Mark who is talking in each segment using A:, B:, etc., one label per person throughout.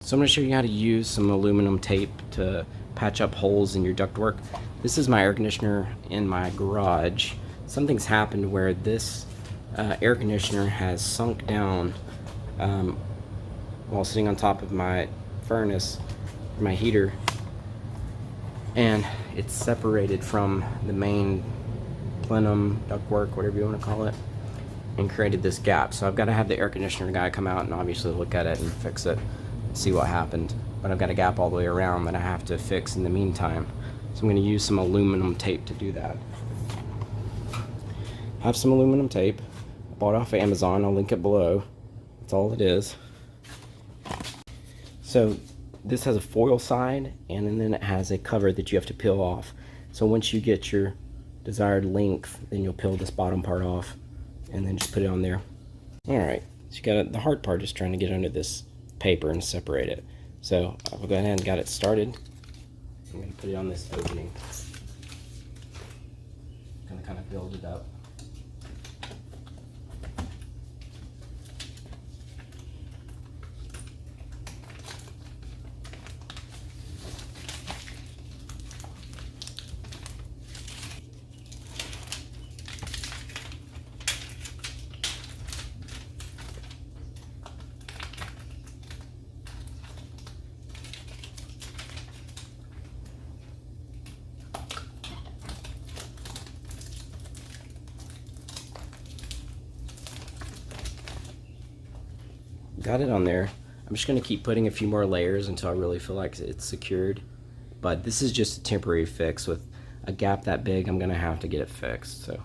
A: So I'm going to show you how to use some aluminum tape to patch up holes in your ductwork. This is my air conditioner in my garage. Something's happened where this air conditioner has sunk down while sitting on top of my furnace, my heater, and it's separated from the main plenum, ductwork, whatever you want to call it, and created this gap. So I've got to have the air conditioner guy come out and obviously look at it and fix it, see what happened. But I've got a gap all the way around that I have to fix in the meantime. So I'm going to use some aluminum tape to do that. I have some aluminum tape. I bought it off of Amazon. I'll link it below. That's all it is. So this has a foil side, and then it has a cover that you have to peel off. So once you get your desired length, then you'll peel this bottom part off and then just put it on there. Alright, so you got the hard part is trying to get under this paper and separate it. So I'll go ahead and got it started. I'm going to put it on this opening. I'm going to kind of build it up. Got it on there. I'm just going to keep putting a few more layers until I really feel like it's secured. But this is just a temporary fix. With a gap that big, I'm going to have to get it fixed. So.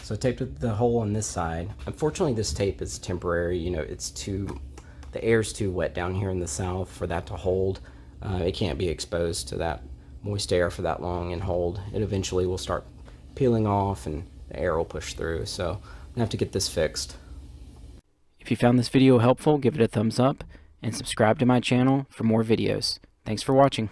A: So I taped the hole on this side. Unfortunately, this tape is temporary. You know, the air's too wet down here in the south for that to hold. It can't be exposed to that moist air for that long and hold. It eventually will start peeling off and the air will push through. So I'm gonna have to get this fixed. If you found this video helpful, give it a thumbs up and subscribe to my channel for more videos. Thanks for watching.